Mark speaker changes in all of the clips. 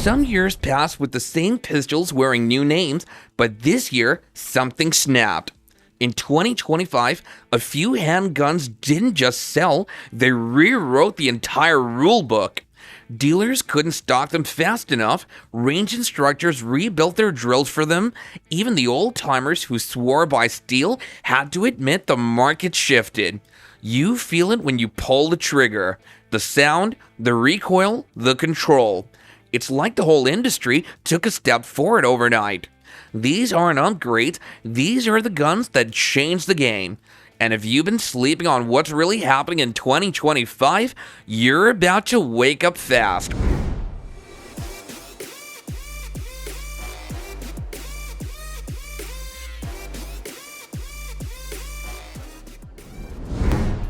Speaker 1: Some years passed with the same pistols wearing new names, but this year, something snapped. In 2025, a few handguns didn't just sell, they rewrote the entire rulebook. Dealers couldn't stock them fast enough, range instructors rebuilt their drills for them, even the old-timers who swore by steel had to admit the market shifted. You feel it when you pull the trigger. The sound, the recoil, the control. It's like the whole industry took a step forward overnight. These aren't upgrades, these are the guns that changed the game. And if you've been sleeping on what's really happening in 2025, you're about to wake up fast.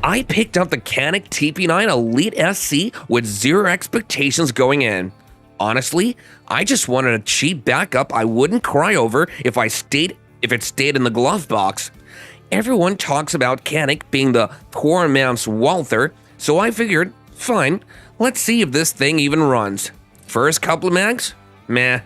Speaker 1: I picked up the Canik TP9 Elite SC with zero expectations going in. Honestly, I just wanted a cheap backup I wouldn't cry over if it stayed in the glove box. Everyone talks about Canik being the poor man's Walther, so I figured, fine, let's see if this thing even runs. First couple of mags? Meh.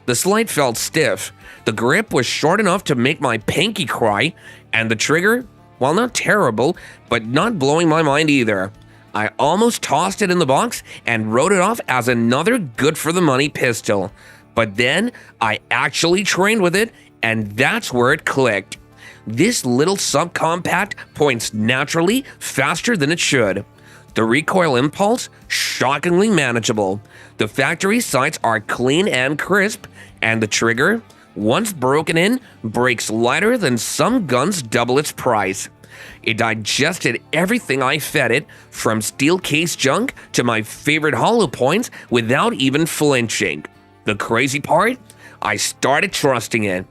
Speaker 1: The slide felt stiff, the grip was short enough to make my pinky cry, and the trigger, well, not terrible, but not blowing my mind either. I almost tossed it in the box and wrote it off as another good-for-the-money pistol. But then I actually trained with it, and that's where it clicked. This little subcompact points naturally faster than it should. The recoil impulse, shockingly manageable. The factory sights are clean and crisp, and the trigger, once broken in, breaks lighter than some guns double its price. It digested everything I fed it, from steel case junk to my favorite hollow points, without even flinching. The crazy part? I started trusting it.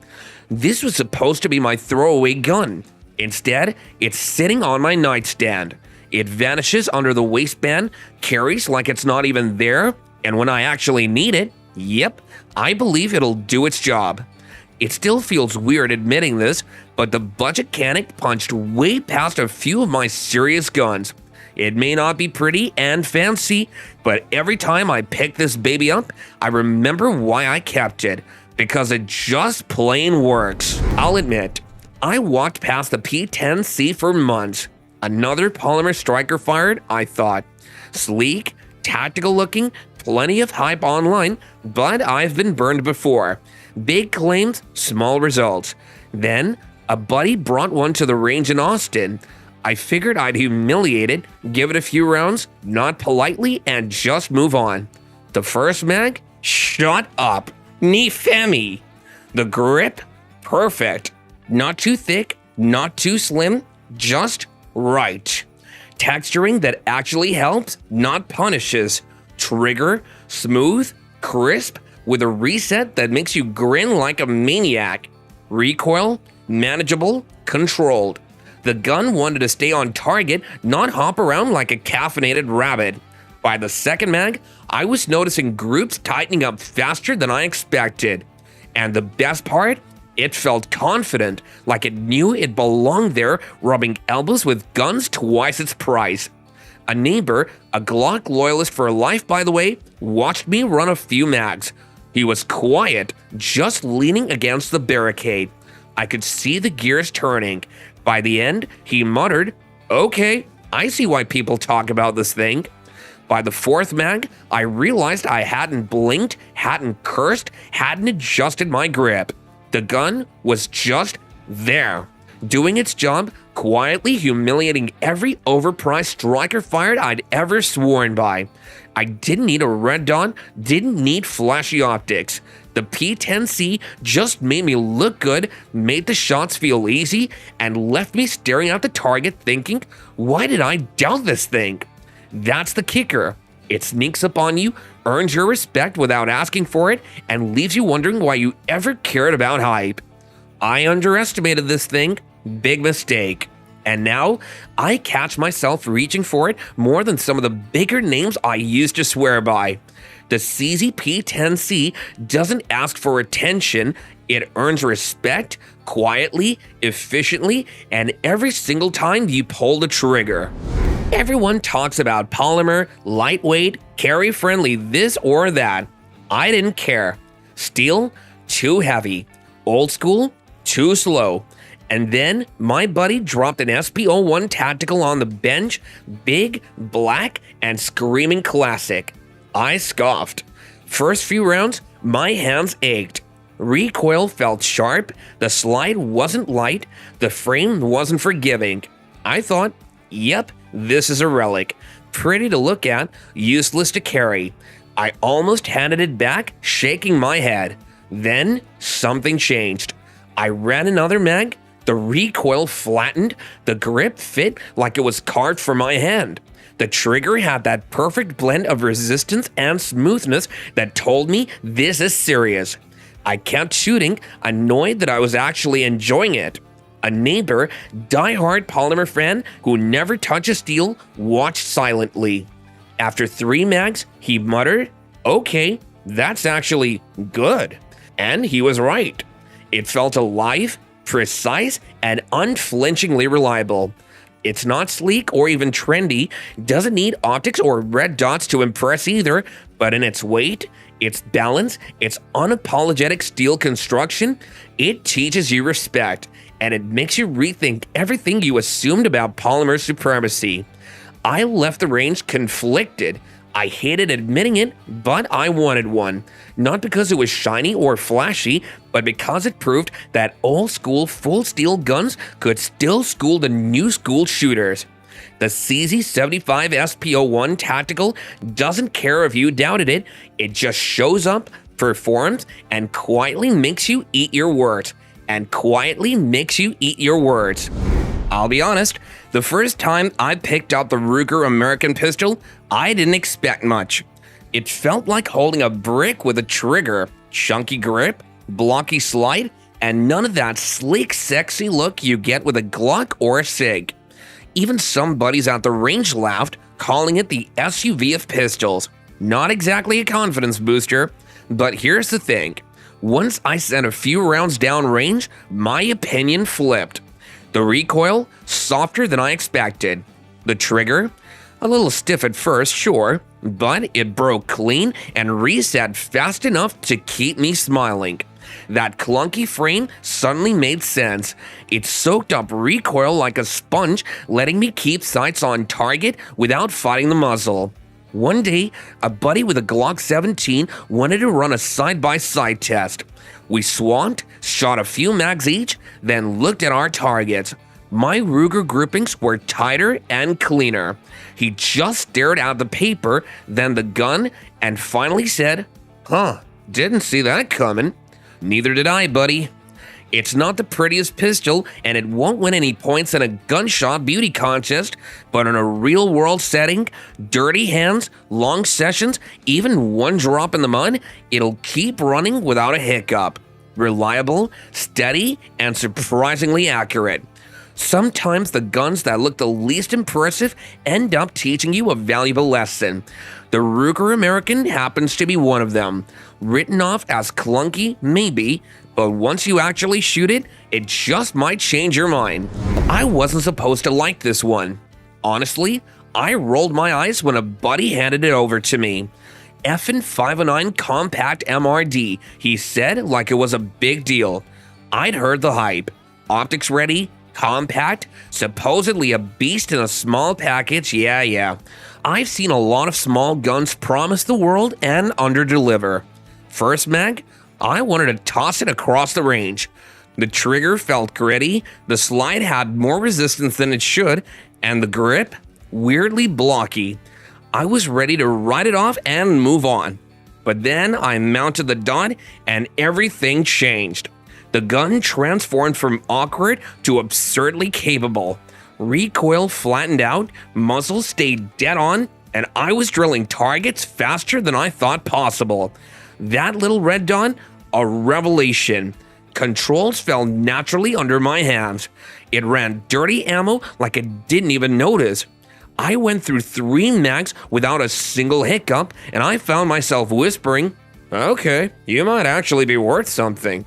Speaker 1: This was supposed to be my throwaway gun. Instead, it's sitting on my nightstand. It vanishes under the waistband, carries like it's not even there, and when I actually need it, yep, I believe it'll do its job. It still feels weird admitting this, but the budget Canik punched way past a few of my serious guns. It may not be pretty and fancy, but every time I pick this baby up, I remember why I kept it, because it just plain works. I'll admit, I walked past the P10C for months. Another polymer striker fired, I thought. Sleek, tactical looking, plenty of hype online, but I've been burned before. Big claims, small results. Then, a buddy brought one to the range in Austin. I figured I'd humiliate it, give it a few rounds, nod politely, and just move on. The first mag? Shut up. Ni femi. The grip? Perfect. Not too thick, not too slim, just right. Texturing that actually helps, not punishes. Trigger? Smooth, crisp, with a reset that makes you grin like a maniac. Recoil, manageable, controlled. The gun wanted to stay on target, not hop around like a caffeinated rabbit. By the second mag, I was noticing groups tightening up faster than I expected. And the best part? It felt confident, like it knew it belonged there, rubbing elbows with guns twice its price. A neighbor, a Glock loyalist for life by the way, watched me run a few mags. He was quiet, just leaning against the barricade. I could see the gears turning. By the end, he muttered, "Okay, I see why people talk about this thing." By the fourth mag, I realized I hadn't blinked, hadn't cursed, hadn't adjusted my grip. The gun was just there, doing its job, quietly humiliating every overpriced striker fired I'd ever sworn by. I didn't need a red dot, didn't need flashy optics. The P10C just made me look good, made the shots feel easy, and left me staring at the target thinking, why did I doubt this thing? That's the kicker. It sneaks up on you, earns your respect without asking for it, and leaves you wondering why you ever cared about hype. I underestimated this thing. Big mistake. And now, I catch myself reaching for it more than some of the bigger names I used to swear by. The CZ P10C doesn't ask for attention, it earns respect, quietly, efficiently, and every single time you pull the trigger. Everyone talks about polymer, lightweight, carry-friendly, this or that. I didn't care. Steel, too heavy. Old school, too slow. And then my buddy dropped an SP01 tactical on the bench, big, black, and screaming classic. I scoffed. First few rounds, my hands ached. Recoil felt sharp, the slide wasn't light, the frame wasn't forgiving. I thought, yep, this is a relic. Pretty to look at, useless to carry. I almost handed it back, shaking my head. Then something changed. I ran another mag, the recoil flattened, the grip fit like it was carved for my hand. The trigger had that perfect blend of resistance and smoothness that told me this is serious. I kept shooting, annoyed that I was actually enjoying it. A neighbor, die-hard polymer fan who never touches steel, watched silently. After 3 mags, he muttered, "Okay, that's actually good." And he was right. It felt alive, precise, and unflinchingly reliable. It's not sleek or even trendy, doesn't need optics or red dots to impress either, but in its weight, its balance, its unapologetic steel construction, it teaches you respect, and it makes you rethink everything you assumed about polymer supremacy. I left the range conflicted. I hated admitting it, but I wanted one. Not because it was shiny or flashy, but because it proved that old school full steel guns could still school the new school shooters. The CZ75 SP01 Tactical doesn't care if you doubted it, it just shows up, performs, and quietly makes you eat your words. I'll be honest, the first time I picked up the Ruger American pistol, I didn't expect much. It felt like holding a brick with a trigger, chunky grip, blocky slide, and none of that sleek, sexy look you get with a Glock or a SIG. Even some buddies at the range laughed, calling it the SUV of pistols. Not exactly a confidence booster, but here's the thing. Once I sent a few rounds down range, my opinion flipped. The recoil, softer than I expected. The trigger, a little stiff at first, sure, but it broke clean and reset fast enough to keep me smiling. That clunky frame suddenly made sense. It soaked up recoil like a sponge, letting me keep sights on target without fighting the muzzle. One day, a buddy with a Glock 17 wanted to run a side-by-side test. We swamped, shot a few mags each, then looked at our targets. My Ruger groupings were tighter and cleaner. He just stared at the paper, then the gun, and finally said, "Huh, didn't see that coming." Neither did I, buddy. It's not the prettiest pistol, and it won't win any points in a gunshot beauty contest, but in a real-world setting, dirty hands, long sessions, even one drop in the mud, it'll keep running without a hiccup. Reliable, steady, and surprisingly accurate. Sometimes the guns that look the least impressive end up teaching you a valuable lesson. The Ruger American happens to be one of them. Written off as clunky, maybe, but once you actually shoot it, it just might change your mind. I wasn't supposed to like this one. Honestly, I rolled my eyes when a buddy handed it over to me. Effin' 509 compact MRD, he said like it was a big deal. I'd heard the hype. Optics ready, compact, supposedly a beast in a small package, yeah. I've seen a lot of small guns promise the world and underdeliver. First mag, I wanted to toss it across the range. The trigger felt gritty, the slide had more resistance than it should, and the grip, weirdly blocky. I was ready to write it off and move on. But then I mounted the dot and everything changed. The gun transformed from awkward to absurdly capable. Recoil flattened out, muzzle stayed dead on, and I was drilling targets faster than I thought possible. That little red dot, a revelation. Controls fell naturally under my hands. It ran dirty ammo like it didn't even notice. I went through 3 mags without a single hiccup, and I found myself whispering, "Okay, you might actually be worth something."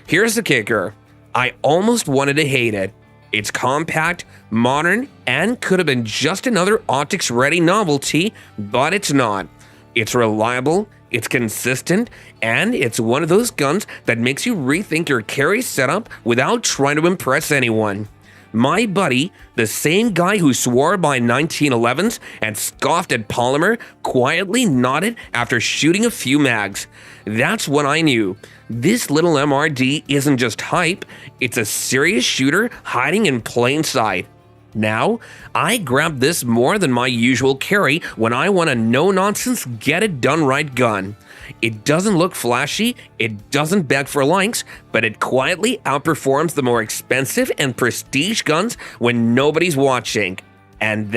Speaker 1: Here's the kicker. I almost wanted to hate it. It's compact, modern, and could have been just another optics-ready novelty, but it's not. It's reliable, It's consistent, and it's one of those guns that makes you rethink your carry setup without trying to impress anyone. My buddy, the same guy who swore by 1911s and scoffed at polymer, quietly nodded after shooting a few mags. That's when I knew. This little MRD isn't just hype, it's a serious shooter hiding in plain sight. Now, I grab this more than my usual carry when I want a no-nonsense, get-it-done-right gun. It doesn't look flashy, it doesn't beg for likes, but it quietly outperforms the more expensive and prestige guns when nobody's watching. And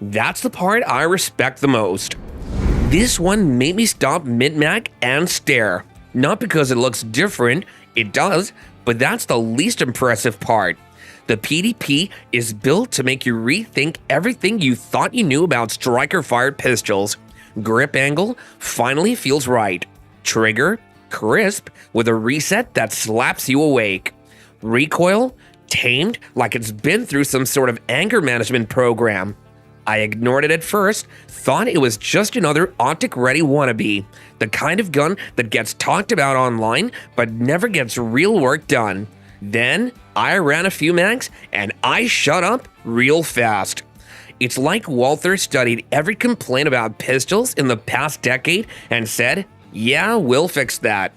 Speaker 1: that's the part I respect the most. This one made me stop mid-mag and stare. Not because it looks different, it does, but that's the least impressive part. The PDP is built to make you rethink everything you thought you knew about striker-fired pistols. Grip angle finally feels right. Trigger, crisp, with a reset that slaps you awake. Recoil, tamed like it's been through some sort of anger management program. I ignored it at first, thought it was just another optic-ready wannabe, the kind of gun that gets talked about online but never gets real work done. Then I ran a few mags and I shut up real fast. It's like Walther studied every complaint about pistols in the past decade and said, yeah, we'll fix that.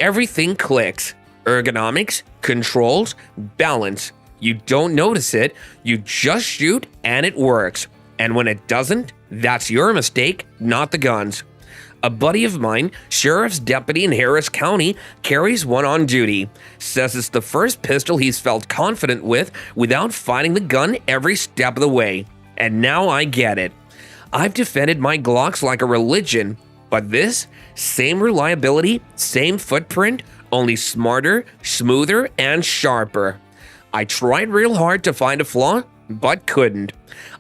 Speaker 1: Everything clicks. Ergonomics, controls, balance. You don't notice it, you just shoot and it works. And when it doesn't, that's your mistake, not the gun's. A buddy of mine, sheriff's deputy in Harris County, carries one on duty. Says it's the first pistol he's felt confident with without finding the gun every step of the way. And now I get it. I've defended my Glocks like a religion, but this, same reliability, same footprint, only smarter, smoother, and sharper. I tried real hard to find a flaw, but couldn't.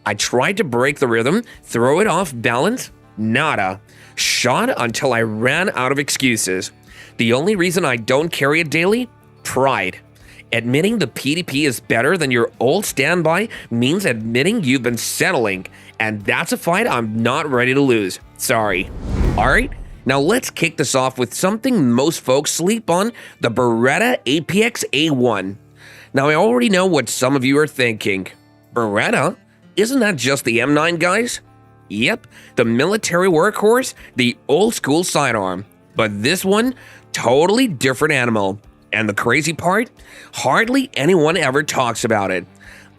Speaker 1: I tried to break the rhythm, throw it off balance, nada. Shot until I ran out of excuses. The only reason I don't carry it daily? Pride. Admitting the PDP is better than your old standby means admitting you've been settling, and that's a fight I'm not ready to lose. Sorry. Alright, now let's kick this off with something most folks sleep on, the Beretta APX A1. Now I already know what some of you are thinking. Beretta? Isn't that just the M9 guys? Yep, the military workhorse, the old school sidearm. But this one, totally different animal. And the crazy part? Hardly anyone ever talks about it.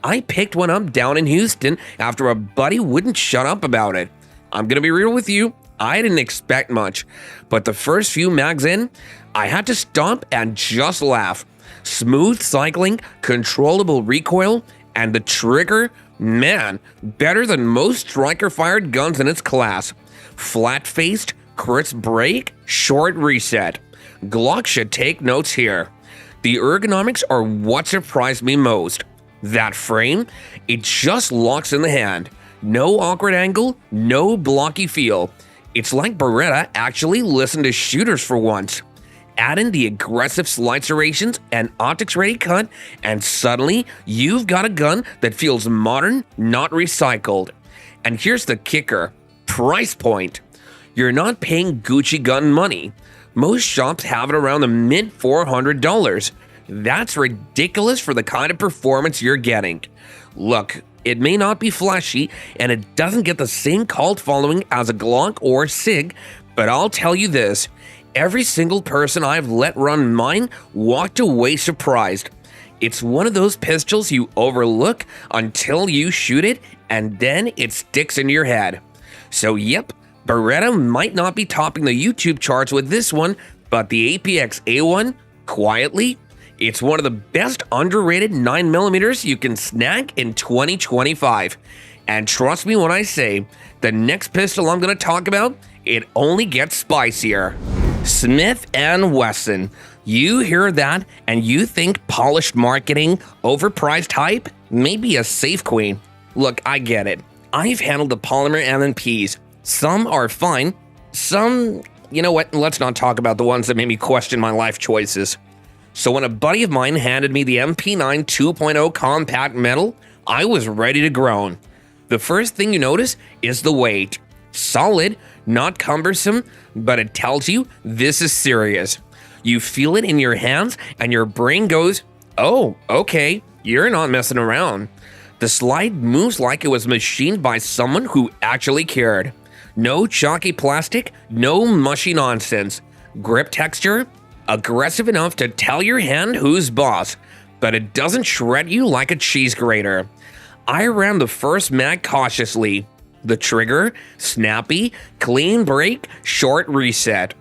Speaker 1: I picked one up down in Houston after a buddy wouldn't shut up about it. I'm gonna be real with you, I didn't expect much. But the first few mags in, I had to stop and just laugh. Smooth cycling, controllable recoil, and the trigger, man, better than most striker-fired guns in its class. Flat-faced, crisp break, short reset. Glock should take notes here. The ergonomics are what surprised me most. That frame, it just locks in the hand. No awkward angle, no blocky feel. It's like Beretta actually listened to shooters for once. Add in the aggressive slide serrations and optics-ready cut, and suddenly you've got a gun that feels modern, not recycled. And here's the kicker: price point. You're not paying Gucci gun money. Most shops have it around the mid-$400. That's ridiculous for the kind of performance you're getting. Look, it may not be flashy, and it doesn't get the same cult following as a Glock or SIG, but I'll tell you this. Every single person I've let run mine walked away surprised. It's one of those pistols you overlook until you shoot it, and then it sticks in your head. So yep, Beretta might not be topping the YouTube charts with this one, but the APX A1, quietly, it's one of the best underrated 9mm you can snag in 2025. And trust me when I say, the next pistol I'm going to talk about, it only gets spicier. Smith & Wesson. You hear that and you think polished marketing, overpriced hype, maybe a safe queen. Look, I get it. I've handled the polymer M&Ps. Some are fine. Some, you know what, let's not talk about the ones that made me question my life choices. So when a buddy of mine handed me the MP9 2.0 compact metal, I was ready to groan. The first thing you notice is the weight. Solid, not cumbersome, but it tells you this is serious. You feel it in your hands and your brain goes, oh, okay, you're not messing around. The slide moves like it was machined by someone who actually cared. No chalky plastic, no mushy nonsense. Grip texture, aggressive enough to tell your hand who's boss, but it doesn't shred you like a cheese grater. I ran the first mag cautiously. The trigger, snappy, clean break, short reset.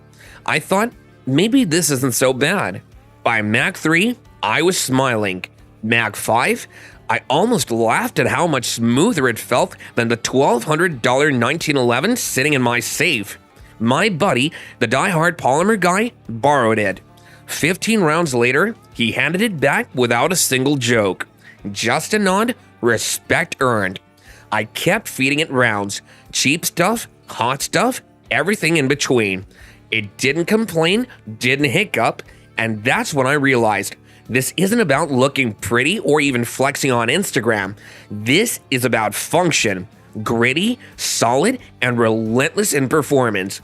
Speaker 1: I thought, maybe this isn't so bad. By mag 3, I was smiling. Mag 5, I almost laughed at how much smoother it felt than the $1,200 1911 sitting in my safe. My buddy, the die-hard polymer guy, borrowed it. 15 rounds later, he handed it back without a single joke. Just a nod, respect earned. I kept feeding it rounds, cheap stuff, hot stuff, everything in between. It didn't complain, didn't hiccup, and that's when I realized this isn't about looking pretty or even flexing on Instagram. This is about function, gritty, solid, and relentless in performance.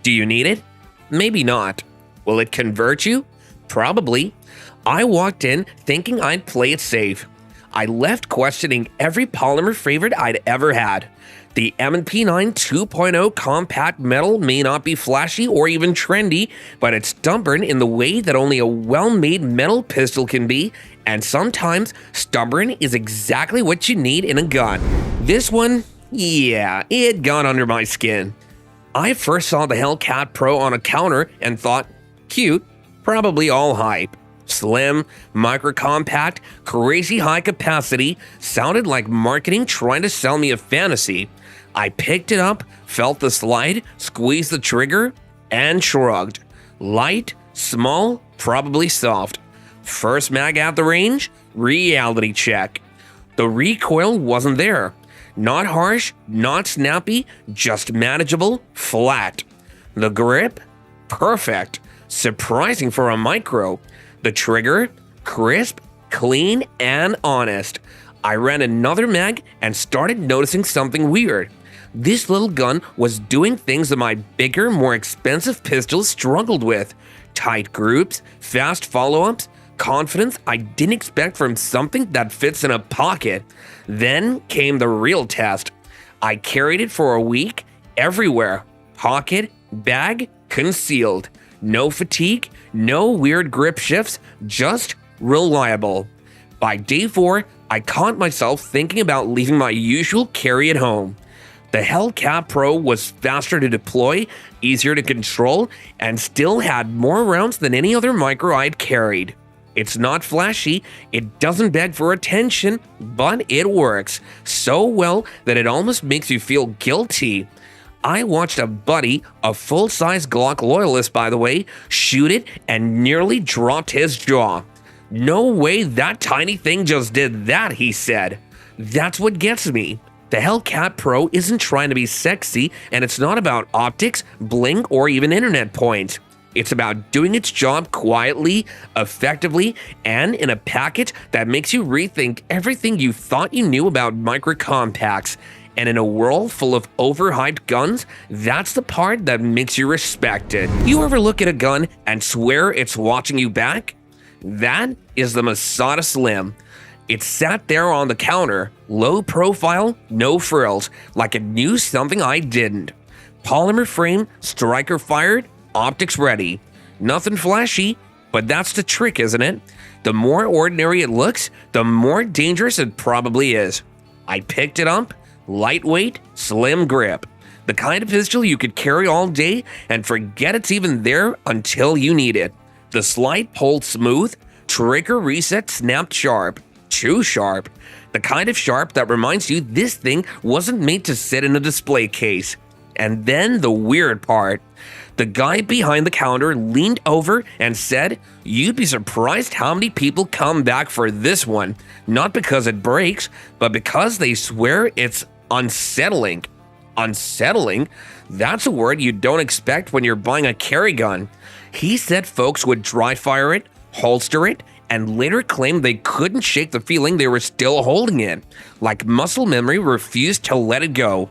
Speaker 1: Do you need it? Maybe not. Will it convert you? Probably. I walked in thinking I'd play it safe. I left questioning every polymer favorite I'd ever had. The M&P9 2.0 compact metal may not be flashy or even trendy, but it's stubborn in the way that only a well-made metal pistol can be, and sometimes stubborn is exactly what you need in a gun. This one, yeah, it got under my skin. I first saw the Hellcat Pro on a counter and thought, cute, probably all hype. Slim, micro-compact, crazy high capacity, sounded like marketing trying to sell me a fantasy. I picked it up, felt the slide, squeezed the trigger, and shrugged. Light, small, probably soft. First mag at the range, reality check. The recoil wasn't there. Not harsh, not snappy, just manageable, flat. The grip, perfect. Surprising for a micro. The trigger, crisp, clean, and honest. I ran another mag and started noticing something weird. This little gun was doing things that my bigger, more expensive pistols struggled with. Tight groups, fast follow-ups, confidence I didn't expect from something that fits in a pocket. Then came the real test. I carried it for a week, everywhere. Pocket, bag, concealed. No fatigue, no weird grip shifts, just reliable. By day 4, I caught myself thinking about leaving my usual carry at home. The Hellcat Pro was faster to deploy, easier to control, and still had more rounds than any other micro I'd carried. It's not flashy, it doesn't beg for attention, but it works so well that it almost makes you feel guilty. I watched a buddy, a full-size Glock loyalist by the way, shoot it and nearly dropped his jaw. No way that tiny thing just did that, he said. That's what gets me. The Hellcat Pro isn't trying to be sexy, and it's not about optics, bling, or even internet points. It's about doing its job quietly, effectively, and in a package that makes you rethink everything you thought you knew about micro compacts. And in a world full of overhyped guns, that's the part that makes you respected. You ever look at a gun and swear it's watching you back? That is the Masada Slim. It sat there on the counter, low profile, no frills, like it knew something I didn't. Polymer frame, striker fired, optics ready. Nothing flashy, but that's the trick, isn't it? The more ordinary it looks, the more dangerous it probably is. I picked it up. Lightweight, slim grip. The kind of pistol you could carry all day and forget it's even there until you need it. The slide pulled smooth, trigger reset snapped sharp. Too sharp. The kind of sharp that reminds you this thing wasn't made to sit in a display case. And then the weird part. The guy behind the counter leaned over and said, "You'd be surprised how many people come back for this one, not because it breaks, but because they swear it's unsettling." Unsettling? That's a word you don't expect when you're buying a carry gun. He said folks would dry fire it, holster it, and later claimed they couldn't shake the feeling they were still holding it, like muscle memory refused to let it go.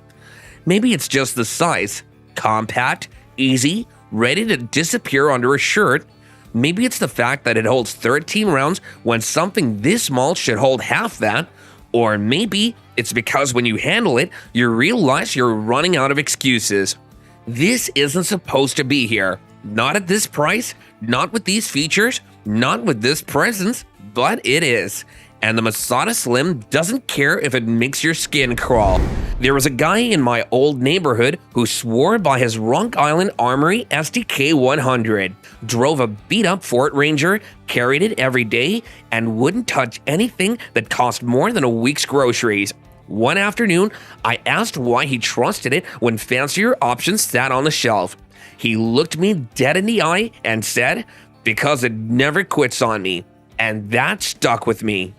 Speaker 1: Maybe it's just the size. Compact, easy, ready to disappear under a shirt. Maybe it's the fact that it holds 13 rounds when something this small should hold half that. Or maybe it's because when you handle it, you realize you're running out of excuses. This isn't supposed to be here. Not at this price, not with these features, not with this presence, but it is. And the Masada Slim doesn't care if it makes your skin crawl. There was a guy in my old neighborhood who swore by his Rock Island Armory SDK 100, drove a beat-up Ford Ranger, carried it every day, and wouldn't touch anything that cost more than a week's groceries. One afternoon, I asked why he trusted it when fancier options sat on the shelf. He looked me dead in the eye and said, "Because it never quits on me." And that stuck with me.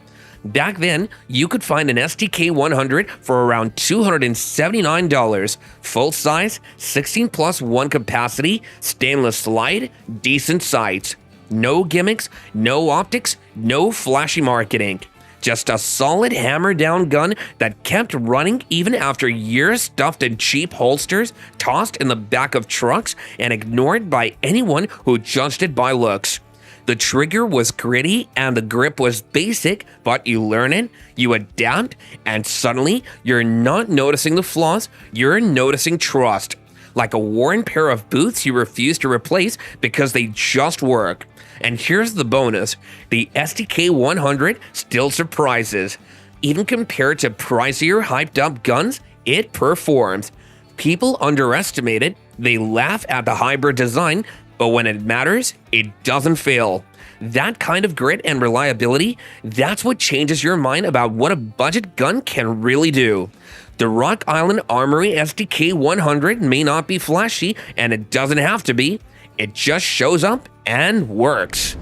Speaker 1: Back then, you could find an SDK 100 for around $279, full size, 16+1 capacity, stainless slide, decent sights. No gimmicks, no optics, no flashy marketing. Just a solid hammer-down gun that kept running even after years stuffed in cheap holsters, tossed in the back of trucks, and ignored by anyone who judged it by looks. The trigger was gritty and the grip was basic, but you learn it, you adapt, and suddenly you're not noticing the flaws, you're noticing trust. Like a worn pair of boots you refuse to replace because they just work. And here's the bonus, the SDK 100 still surprises. Even compared to pricier hyped up guns, it performs. People underestimate it, they laugh at the hybrid design, but when it matters, it doesn't fail. That kind of grit and reliability, that's what changes your mind about what a budget gun can really do. The Rock Island Armory SDK 100 may not be flashy, and it doesn't have to be. It just shows up and works.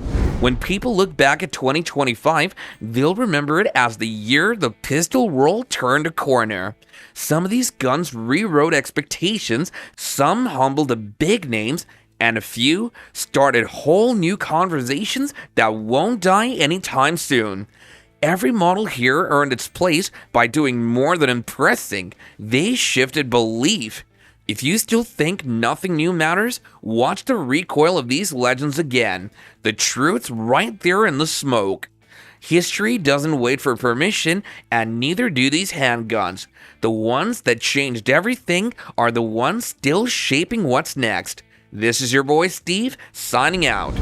Speaker 1: When people look back at 2025, they'll remember it as the year the pistol roll turned a corner. Some of these guns rewrote expectations, some humbled the big names, and a few started whole new conversations that won't die anytime soon. Every model here earned its place by doing more than impressing. They shifted belief. If you still think nothing new matters, watch the recoil of these legends again. The truth's right there in the smoke. History doesn't wait for permission, and neither do these handguns. The ones that changed everything are the ones still shaping what's next. This is your boy Steve, signing out.